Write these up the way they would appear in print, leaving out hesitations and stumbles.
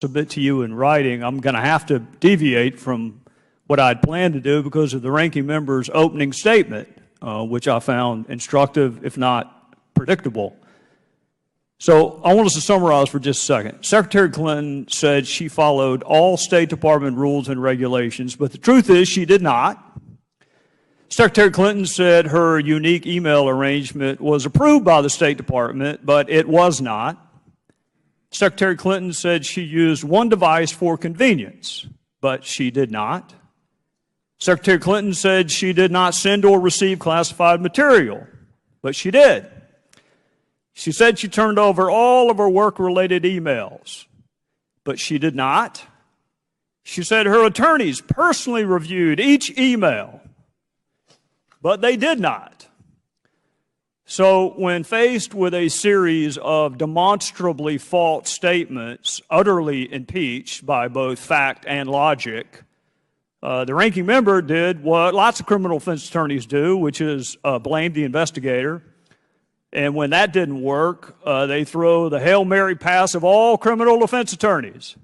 submit to you in writing. I'm going to have to deviate from what I'd planned to do because of the ranking member's opening statement, which I found instructive, if not predictable. So I want us to summarize for just a second. Secretary Clinton said she followed all State Department rules and regulations, but the truth is she did not. Secretary Clinton said her unique email arrangement was approved by the State Department, but it was not. Secretary Clinton said she used one device for convenience, but she did not. Secretary Clinton said she did not send or receive classified material, but she did. She said she turned over all of her work-related emails, but she did not. She said her attorneys personally reviewed each email, but they did not. So when faced with a series of demonstrably false statements, utterly impeached by both fact and logic, the ranking member did what lots of criminal defense attorneys do, which is blame the investigator. And when that didn't work, they throw the Hail Mary pass of all criminal defense attorneys.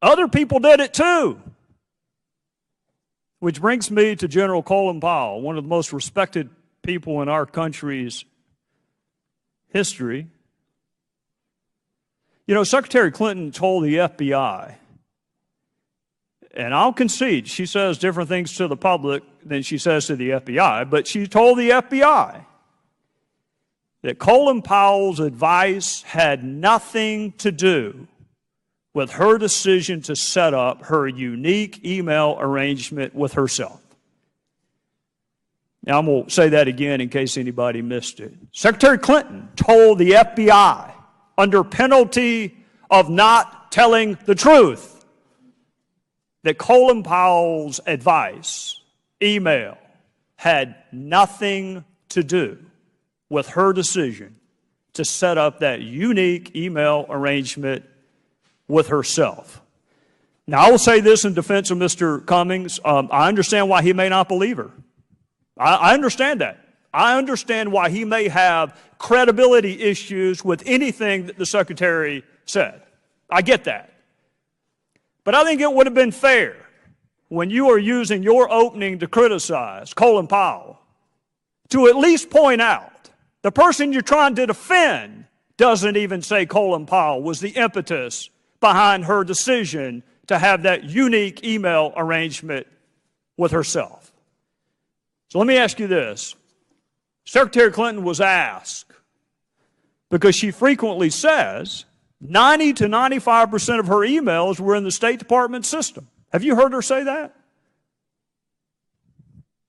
Other people did it too. Which brings me to General Colin Powell, one of the most respected people in our country's history. You know, Secretary Clinton told the FBI, and I'll concede, she says different things to the public than she says to the FBI, but she told the FBI that Colin Powell's advice had nothing to do with her decision to set up her unique email arrangement with herself. Now, I'm going to say that again in case anybody missed it. Secretary Clinton told the FBI, under penalty of not telling the truth, that Colin Powell's advice, email, had nothing to do with her decision to set up that unique email arrangement with herself. Now, I will say this in defense of Mr. Cummings. I understand why he may not believe her. I understand that. I understand why he may have credibility issues with anything that the Secretary said. I get that. But I think it would have been fair when you are using your opening to criticize Colin Powell to at least point out the person you're trying to defend doesn't even say Colin Powell was the impetus behind her decision to have that unique email arrangement with herself. So let me ask you this. Secretary Clinton was asked, because she frequently says 90 to 95% of her emails were in the State Department system. Have you heard her say that?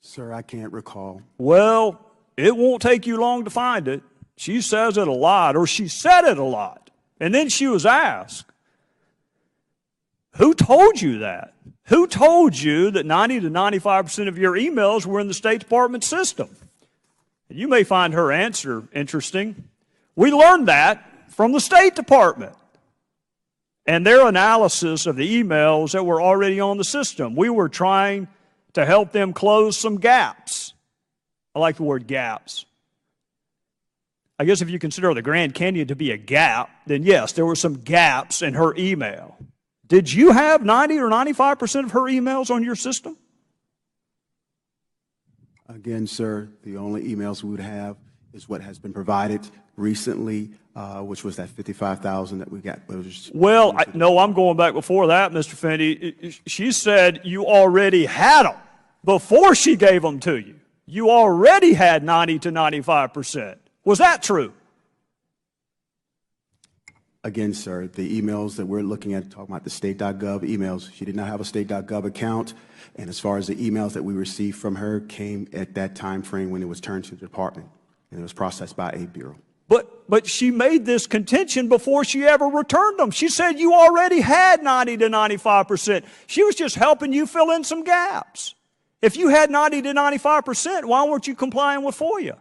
Sir, I can't recall. Well, it won't take you long to find it. She says it a lot, or she said it a lot. And then she was asked, who told you that? Who told you that 90 to 95% of your emails were in the State Department system? And you may find her answer interesting. We learned that from the State Department and their analysis of the emails that were already on the system. We were trying to help them close some gaps. I like the word gaps. I guess if you consider the Grand Canyon to be a gap, then yes, there were some gaps in her email. Did you have 90 or 95% of her emails on your system? Again, sir, the only emails we would have is what has been provided recently, which was that 55,000 that we got. Well, no, I'm going back before that, Mr. Fendi. She said you already had them before she gave them to you. You already had 90 to 95%. Was that true? Again, sir, the emails that we're looking at, talking about the state.gov emails, she did not have a state.gov account. And as far as the emails that we received from her came at that time frame when it was turned to the department and it was processed by a bureau. But she made this contention before she ever returned them. She said you already had 90 to 95%. She was just helping you fill in some gaps. If you had 90 to 95%, why weren't you complying with FOIA?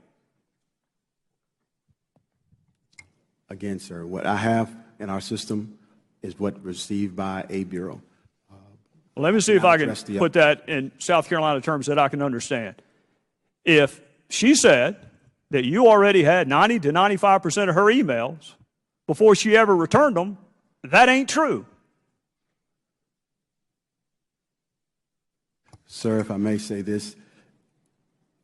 Again, sir, what I have in our system is what received by a bureau. Well, let me see if I can put that in South Carolina terms that I can understand. If she said that you already had 90 to 95% of her emails before she ever returned them, That ain't true. Sir, if I may say this,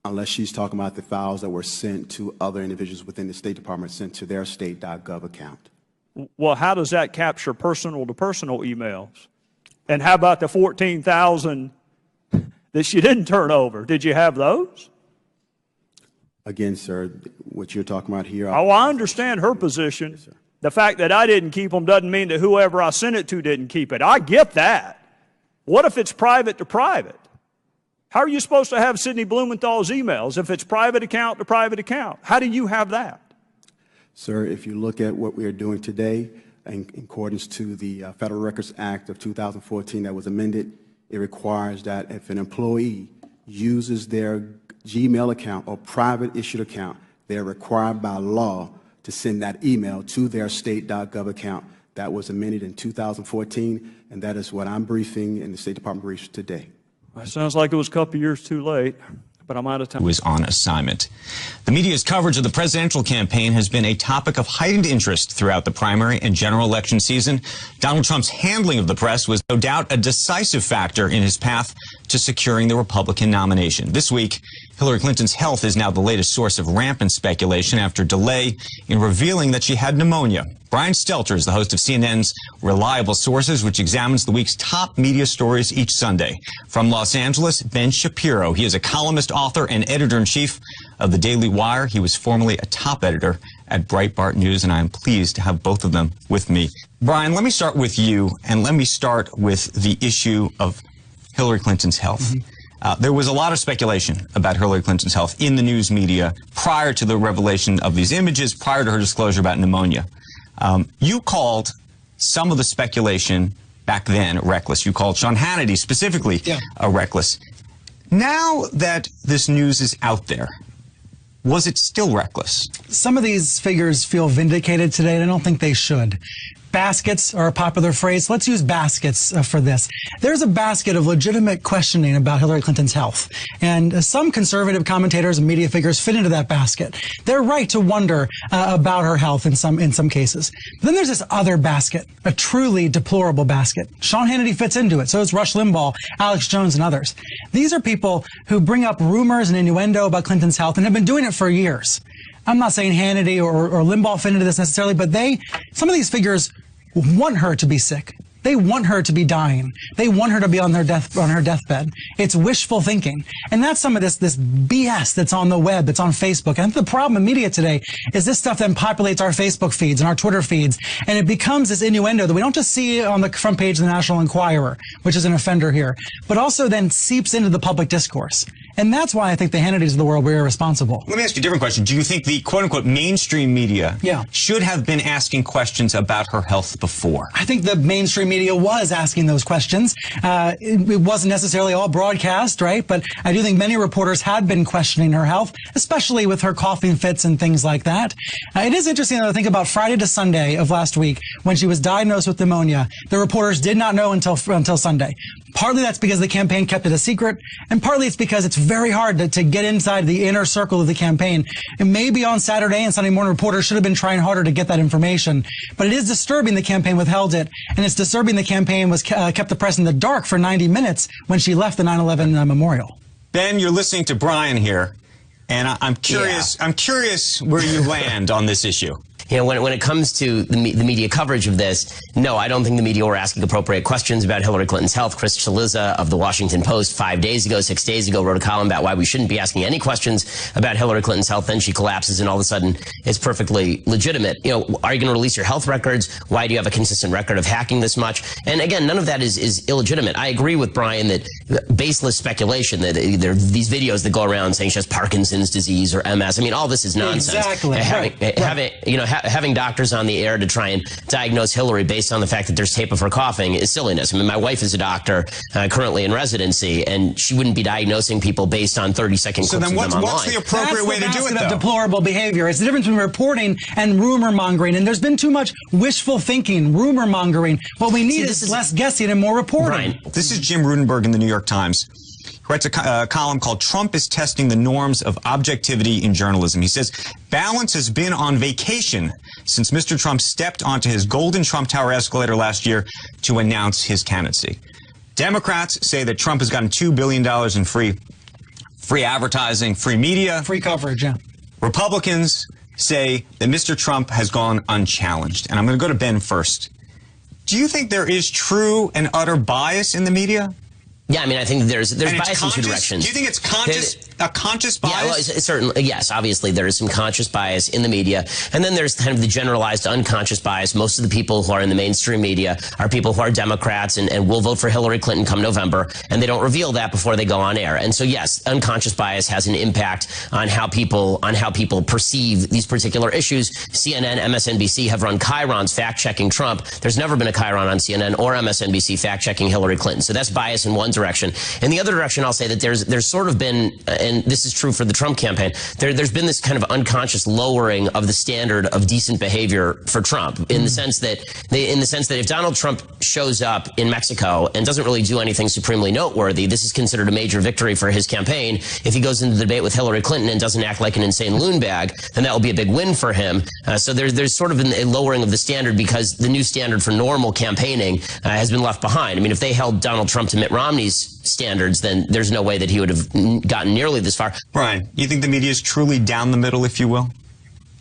unless she's talking about the files that were sent to other individuals within the State Department, sent to their state.gov account. Well, how does that capture personal-to-personal emails? And how about the 14,000 that she didn't turn over? Did you have those? Again, sir, what you're talking about here. Oh, I understand her position. Yes, sir. The fact that I didn't keep them doesn't mean that whoever I sent it to didn't keep it. I get that. What if it's private to private? How are you supposed to have Sidney Blumenthal's emails if it's private account to private account? How do you have that? Sir, if you look at what we are doing today, in accordance to the Federal Records Act of 2014 that was amended, it requires that if an employee uses their Gmail account or private issued account, they're required by law to send that email to their state.gov account. That was amended in 2014, and that is what I'm briefing and the State Department briefs today. That sounds like it was a couple years too late, but I'm out of time. Who is on assignment. The media's coverage of the presidential campaign has been a topic of heightened interest throughout the primary and general election season. Donald Trump's handling of the press was no doubt a decisive factor in his path to securing the Republican nomination. This week, Hillary Clinton's health is now the latest source of rampant speculation after delay in revealing that she had pneumonia. Brian Stelter is the host of CNN's Reliable Sources, which examines the week's top media stories each Sunday. From Los Angeles, Ben Shapiro. He is a columnist, author, and editor-in-chief of the Daily Wire. He was formerly a top editor at Breitbart News, and I am pleased to have both of them with me. Brian, let me start with you, and let me start with the issue of Hillary Clinton's health. There was a lot of speculation about Hillary Clinton's health in the news media prior to the revelation of these images, prior to her disclosure about pneumonia. You called some of the speculation back then reckless. You called Sean Hannity specifically reckless. Now that this news is out there, was it still reckless? Some of these figures feel vindicated today, and I don't think they should. Baskets are a popular phrase. Let's use baskets for this. There's a basket of legitimate questioning about Hillary Clinton's health. And some conservative commentators and media figures fit into that basket. They're right to wonder about her health in some cases. But then there's this other basket, a truly deplorable basket. Sean Hannity fits into it. So does Rush Limbaugh, Alex Jones, and others. These are people who bring up rumors and innuendo about Clinton's health and have been doing it for years. I'm not saying Hannity or Limbaugh fit into this necessarily, but some of these figures want her to be sick. They want her to be dying. They want her to be on her deathbed. It's wishful thinking. And that's some of this BS that's on the web, that's on Facebook. And the problem in media today is this stuff then populates our Facebook feeds and our Twitter feeds. And it becomes this innuendo that we don't just see on the front page of the National Enquirer, which is an offender here, but also then seeps into the public discourse. And that's why I think the Hannitys of the world were irresponsible. Let me ask you a different question. Do you think the quote-unquote mainstream media should have been asking questions about her health before? I think the mainstream media was asking those questions. It wasn't necessarily all broadcast, right? But I do think many reporters had been questioning her health, especially with her coughing fits and things like that. It is interesting, though, to think about Friday to Sunday of last week when she was diagnosed with pneumonia. The reporters did not know until Sunday. Partly that's because the campaign kept it a secret, and partly it's because it's very hard to get inside the inner circle of the campaign. And maybe on Saturday and Sunday morning, reporters should have been trying harder to get that information. But it is disturbing the campaign withheld it, and it's disturbing the campaign was kept the press in the dark for 90 minutes when she left the 9/11 memorial. Ben, you're listening to Brian here, and I'm curious. I'm curious where you land on this issue. You know, when it comes to the media coverage of this, no, I don't think the media were asking appropriate questions about Hillary Clinton's health. Chris Chaliza of the Washington Post 6 days ago, wrote a column about why we shouldn't be asking any questions about Hillary Clinton's health. Then she collapses, and all of a sudden, it's perfectly legitimate. You know, are you going to release your health records? Why do you have a consistent record of hacking this much? And again, none of that is illegitimate. I agree with Brian that baseless speculation, that there are these videos that go around saying she has Parkinson's disease or MS. I mean, all this is nonsense. Exactly. Having doctors on the air to try and diagnose Hillary based on the fact that there's tape of her coughing is silliness. I mean, my wife is a doctor currently in residency, and she wouldn't be diagnosing people based on 30-second clips of them online. So then what's the appropriate way to do it, though? That's deplorable behavior. It's the difference between reporting and rumor mongering, and there's been too much wishful thinking, rumor mongering. What we need is less guessing and more reporting. Brian, this is Jim Rudenberg in the New York Times. writes a column called Trump is Testing the Norms of Objectivity in Journalism. He says, balance has been on vacation since Mr. Trump stepped onto his golden Trump Tower escalator last year to announce his candidacy. Democrats say that Trump has gotten $2 billion in free advertising, free media. Free coverage, yeah. Republicans say that Mr. Trump has gone unchallenged. And I'm going to go to Ben first. Do you think there is true and utter bias in the media? Yeah, I mean, I think there's bias in two directions. Do you think it's a conscious bias? Yeah, well, certainly, yes, obviously there is some conscious bias in the media. And then there's kind of the generalized unconscious bias. Most of the people who are in the mainstream media are people who are Democrats and will vote for Hillary Clinton come November, and they don't reveal that before they go on air. And so, yes, unconscious bias has an impact on how people perceive these particular issues. CNN, MSNBC have run chyrons fact-checking Trump. There's never been a chyron on CNN or MSNBC fact-checking Hillary Clinton. So that's bias in one direction. In the other direction, I'll say that there's sort of been, and this is true for the Trump campaign, there's been this kind of unconscious lowering of the standard of decent behavior for Trump in the sense that if Donald Trump shows up in Mexico and doesn't really do anything supremely noteworthy, this is considered a major victory for his campaign. If he goes into the debate with Hillary Clinton and doesn't act like an insane loon bag, then that will be a big win for him. So there's sort of a lowering of the standard because the new standard for normal campaigning has been left behind. I mean, if they held Donald Trump to Mitt Romney's standards, then there's no way that he would have gotten nearly this far. Brian, you think the media is truly down the middle, if you will?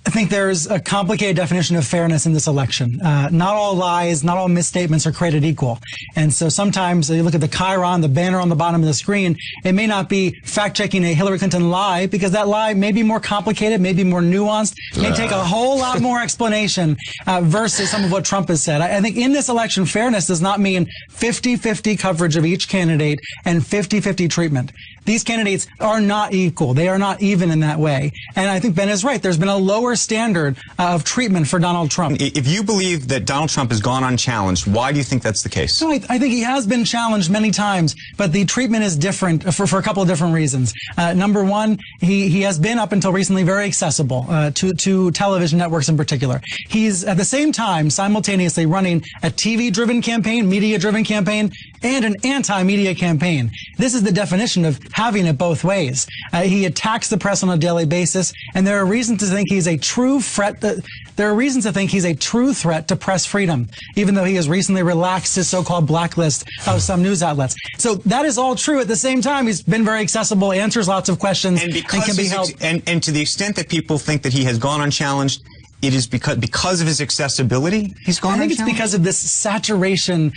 I think there's a complicated definition of fairness in this election. Not all lies, not all misstatements are created equal. And so sometimes you look at the chyron, the banner on the bottom of the screen, it may not be fact-checking a Hillary Clinton lie because that lie may be more complicated, may be more nuanced, may take a whole lot more explanation versus some of what Trump has said. I think in this election, fairness does not mean 50-50 coverage of each candidate and 50-50 treatment. These candidates are not equal. They are not even in that way. And I think Ben is right. There's been a lower standard of treatment for Donald Trump. If you believe that Donald Trump has gone unchallenged, why do you think that's the case? No, I think he has been challenged many times, but the treatment is different for a couple of different reasons. Number one, he has been up until recently very accessible to television networks in particular. He's at the same time simultaneously running a TV-driven campaign, media-driven campaign, and an anti-media campaign. This is the definition of having it both ways. He attacks the press on a daily basis, and there are reasons to think he's a true threat. There are reasons to think he's a true threat to press freedom, even though he has recently relaxed his so-called blacklist of some news outlets. So that is all true. At the same time, he's been very accessible, answers lots of questions, and can be held. And to the extent that people think that he has gone unchallenged, it is because of his accessibility he's gone unchallenged? I think it's because of this saturation,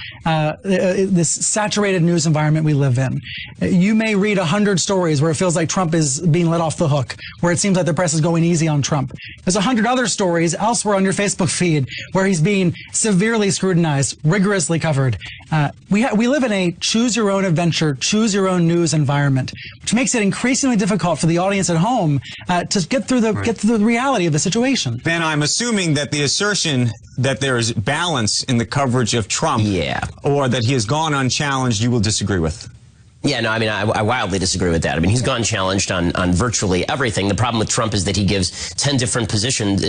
this saturated news environment we live in. You may read 100 stories where it feels like Trump is being let off the hook, where it seems like the press is going easy on Trump. There's 100 other stories elsewhere on your Facebook feed where he's being severely scrutinized, rigorously covered. We live in a choose-your-own-adventure, choose-your-own-news environment, which makes it increasingly difficult for the audience at home to get through the reality of the situation. Ben, I'm assuming that the assertion that there is balance in the coverage of Trump, or that he has gone unchallenged, you will disagree with. Yeah, no, I mean, I wildly disagree with that. I mean, he's gone challenged on virtually everything. The problem with Trump is that he gives 10 different positions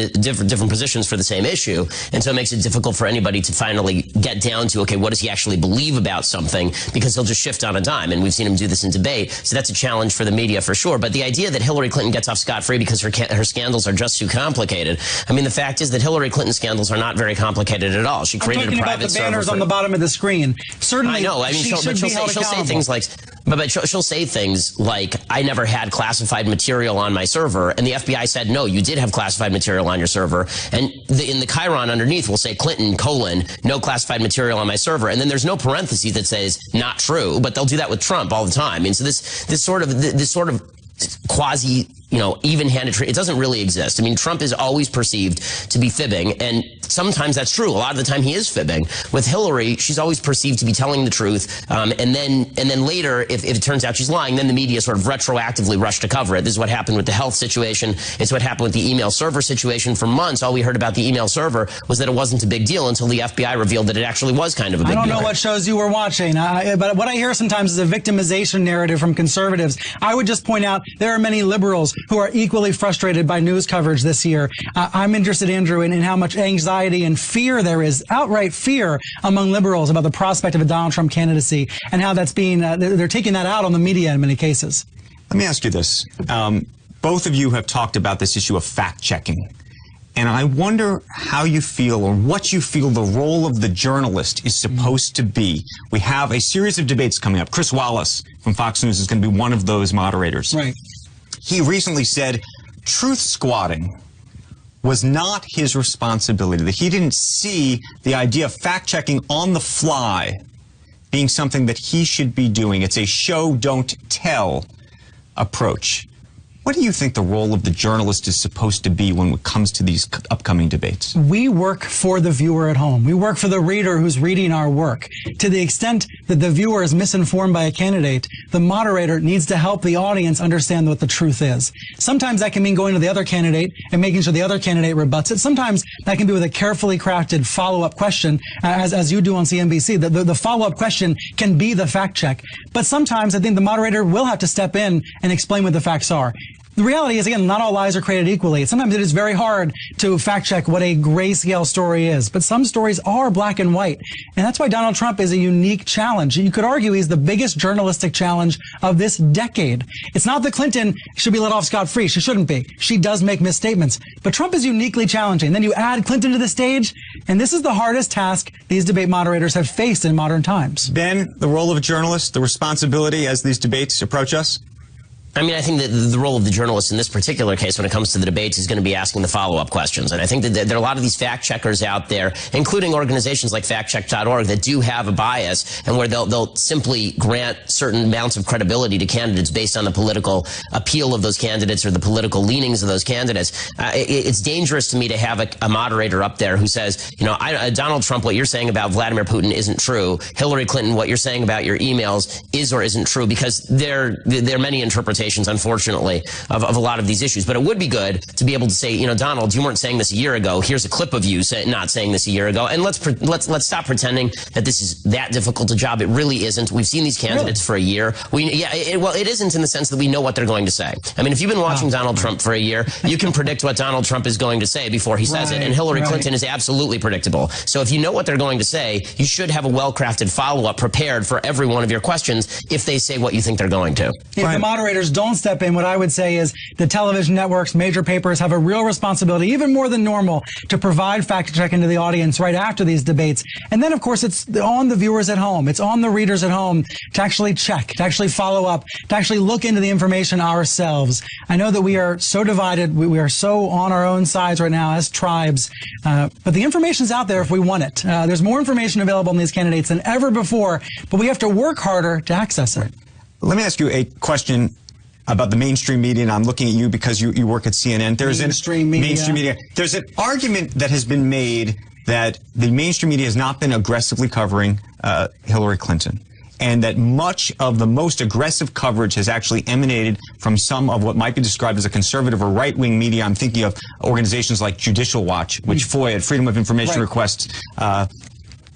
for the same issue. And so it makes it difficult for anybody to finally get down to, okay, what does he actually believe about something? Because he'll just shift on a dime. And we've seen him do this in debate. So that's a challenge for the media for sure. But the idea that Hillary Clinton gets off scot-free because her scandals are just too complicated. I mean, the fact is that Hillary Clinton's scandals are not very complicated at all. She created a private server. I'm talking about the banners on the bottom of the screen. Certainly, I know. I mean, she'll say things like, but she'll say things like, I never had classified material on my server. And the FBI said, no, you did have classified material on your server. And in the chyron underneath will say Clinton, no classified material on my server. And then there's no parentheses that says not true, but they'll do that with Trump all the time. And so this sort of quasi, even-handed treatment, it doesn't really exist. I mean, Trump is always perceived to be fibbing, and sometimes that's true. A lot of the time he is fibbing. With Hillary, she's always perceived to be telling the truth, and then later, if it turns out she's lying, then the media sort of retroactively rush to cover it. This is what happened with the health situation. It's what happened with the email server situation. For months, all we heard about the email server was that it wasn't a big deal until the FBI revealed that it actually was kind of a big deal. I don't know what shows you were watching, but what I hear sometimes is a victimization narrative from conservatives. I would just point out there are many liberals who are equally frustrated by news coverage this year. I'm interested, Andrew, in how much anxiety anxiety and fear there is, outright fear among liberals about the prospect of a Donald Trump candidacy, and how that's being, they're taking that out on the media in many cases. Let me ask you this. Both of you have talked about this issue of fact-checking. And I wonder how you feel, or what you feel the role of the journalist is supposed to be. We have a series of debates coming up. Chris Wallace from Fox News is going to be one of those moderators. Right. He recently said truth squatting was not his responsibility, that he didn't see the idea of fact-checking on the fly being something that he should be doing. It's a show, don't tell approach. What do you think the role of the journalist is supposed to be when it comes to these upcoming debates? We work for the viewer at home. We work for the reader who's reading our work. To the extent that the viewer is misinformed by a candidate, the moderator needs to help the audience understand what the truth is. Sometimes that can mean going to the other candidate and making sure the other candidate rebuts it. Sometimes that can be with a carefully crafted follow-up question, as you do on CNBC. The follow-up question can be the fact check. But sometimes I think the moderator will have to step in and explain what the facts are. The reality is, again, not all lies are created equally. Sometimes it is very hard to fact check what a grayscale story is, but some stories are black and white. And that's why Donald Trump is a unique challenge. You could argue he's the biggest journalistic challenge of this decade. It's not that Clinton should be let off scot-free. She shouldn't be. She does make misstatements. But Trump is uniquely challenging. Then you add Clinton to the stage, and this is the hardest task these debate moderators have faced in modern times. Ben, the role of a journalist, the responsibility as these debates approach us? I mean, I think that the role of the journalist in this particular case when it comes to the debates is going to be asking the follow-up questions. And I think that there are a lot of these fact-checkers out there, including organizations like factcheck.org, that do have a bias and where they'll simply grant certain amounts of credibility to candidates based on the political appeal of those candidates or the political leanings of those candidates. It's dangerous to me to have a moderator up there who says, you know, Donald Trump, what you're saying about Vladimir Putin isn't true. Hillary Clinton, what you're saying about your emails is or isn't true, because there are many interpretations, unfortunately, of a lot of these issues. But it would be good to be able to say, you know, Donald, you weren't saying this a year ago. Here's a clip of you not saying this a year ago. And let's stop pretending that this is that difficult a job. It really isn't. We've seen these candidates for a year. It isn't in the sense that we know what they're going to say. I mean, if you've been watching Donald Trump for a year, you can predict what Donald Trump is going to say before he says it. And Hillary Clinton is absolutely predictable. So if you know what they're going to say, you should have a well-crafted follow-up prepared for every one of your questions if they say what you think they're going to. If the moderators don't step in, what I would say is the television networks, major papers have a real responsibility, even more than normal, to provide fact-checking to the audience right after these debates. And then, of course, it's on the viewers at home. It's on the readers at home to actually check, to actually follow up, to actually look into the information ourselves. I know that we are so divided. We are so on our own sides right now as tribes. But the information's out there if we want it. There's more information available on these candidates than ever before, but we have to work harder to access it. Let me ask you a question about the mainstream media, and I'm looking at you because you work at CNN. Mainstream media. There's an argument that has been made that the mainstream media has not been aggressively covering Hillary Clinton, and that much of the most aggressive coverage has actually emanated from some of what might be described as a conservative or right-wing media. I'm thinking of organizations like Judicial Watch, which FOIA'd Freedom of Information requests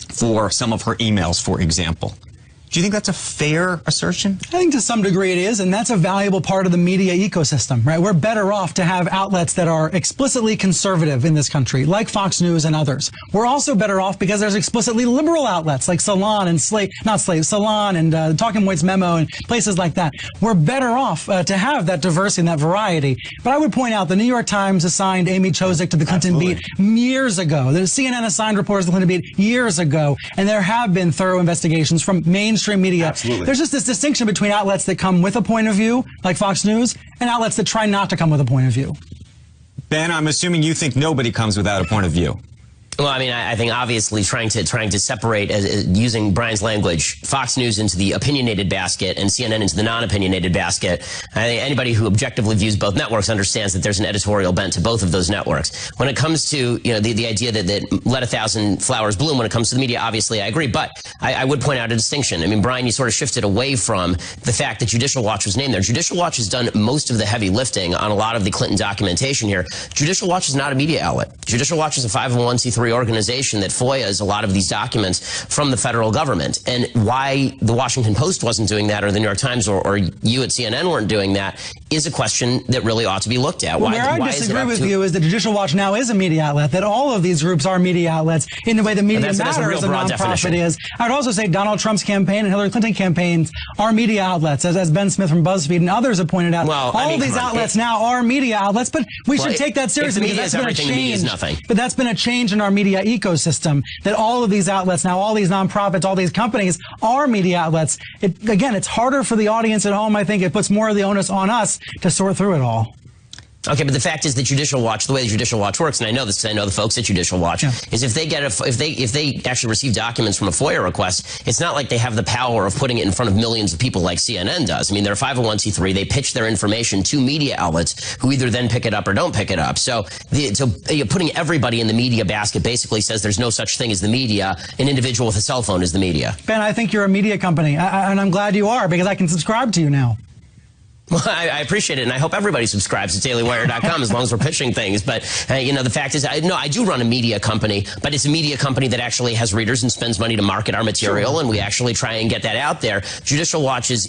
for some of her emails, for example. Do you think that's a fair assertion? I think to some degree it is, and that's a valuable part of the media ecosystem, right? We're better off to have outlets that are explicitly conservative in this country, like Fox News and others. We're also better off because there's explicitly liberal outlets like Salon and Salon and Talking Points Memo and places like that. We're better off to have that diversity and that variety. But I would point out the New York Times assigned Amy Chozick to the Clinton beat years ago. The CNN assigned reporters to the Clinton beat years ago, and there have been thorough investigations from mainstream media. Absolutely. There's just this distinction between outlets that come with a point of view, like Fox News, and outlets that try not to come with a point of view. Ben, I'm assuming you think nobody comes without a point of view. Well, I mean, I think obviously trying to separate, using Brian's language, Fox News into the opinionated basket and CNN into the non-opinionated basket. I think anybody who objectively views both networks understands that there's an editorial bent to both of those networks. When it comes to, you know, the idea that let 1,000 flowers bloom when it comes to the media, obviously I agree. But I would point out a distinction. I mean, Brian, you sort of shifted away from the fact that Judicial Watch was named there. Judicial Watch has done most of the heavy lifting on a lot of the Clinton documentation here. Judicial Watch is not a media outlet. Judicial Watch is a 501c3 organization that FOIAs a lot of these documents from the federal government. And why the Washington Post wasn't doing that, or the New York Times, or you at CNN weren't doing that, is a question that really ought to be looked at. Well, where I disagree with you is that Judicial Watch now is a media outlet, that all of these groups are media outlets in the way the Media Matter as a nonprofit is. I would also say Donald Trump's campaign and Hillary Clinton campaigns are media outlets, as Ben Smith from BuzzFeed and others have pointed out. Well, all of these outlets now are media outlets, but we should take that seriously. If the media is everything, the media is nothing. But that's been a change in our media ecosystem, that all of these outlets now, all these nonprofits, all these companies are media outlets. Again, it's harder for the audience at home. I think it puts more of the onus on us to sort through it all. Okay, but the fact is that Judicial Watch, the way that Judicial Watch works, and I know this because I know the folks at Judicial Watch, is if they actually receive documents from a FOIA request, it's not like they have the power of putting it in front of millions of people like CNN does. I mean, they're 501c3. They pitch their information to media outlets who either then pick it up or don't pick it up. So putting everybody in the media basket basically says there's no such thing as the media. An individual with a cell phone is the media. Ben, I think you're a media company, and I'm glad you are, because I can subscribe to you now. Well, I appreciate it, and I hope everybody subscribes to dailywire.com as long as we're pitching things. But, the fact is, I do run a media company, but it's a media company that actually has readers and spends money to market our material, and we actually try and get that out there. Judicial Watch is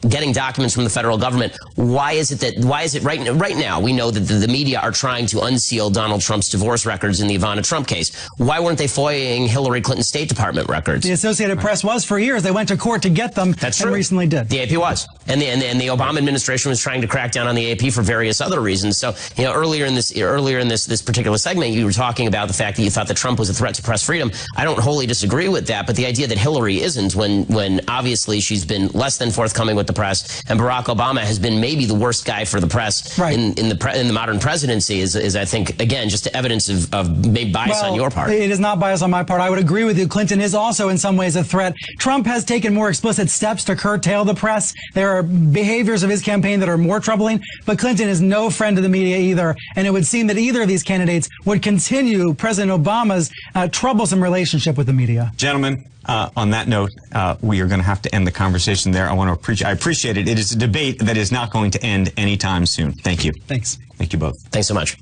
getting documents from the federal government. Why is it right now we know that the media are trying to unseal Donald Trump's divorce records in the Ivana Trump case? Why weren't they FOIAing Hillary Clinton's State Department records? The Associated Press was for years. They went to court to get them. That's and true. Recently did. The AP was. And the Obama administration was trying to crack down on the AP for various other reasons. So, earlier in this particular segment, you were talking about the fact that you thought that Trump was a threat to press freedom. I don't wholly disagree with that, but the idea that Hillary isn't, when obviously she's been less than forthcoming with the press, and Barack Obama has been maybe the worst guy for the press in the modern presidency, is I think, again, just evidence of maybe bias on your part. It is not bias on my part. I would agree with you. Clinton is also in some ways a threat. Trump has taken more explicit steps to curtail the press. There are behaviors of his campaign that are more troubling, but Clinton is no friend of the media either, and it would seem that either of these candidates would continue President Obama's troublesome relationship with the media. Gentlemen, on that note, we are going to have to end the conversation there. I appreciate it. It is a debate that is not going to end anytime soon. Thank you. Thanks. Thank you both. Thanks so much.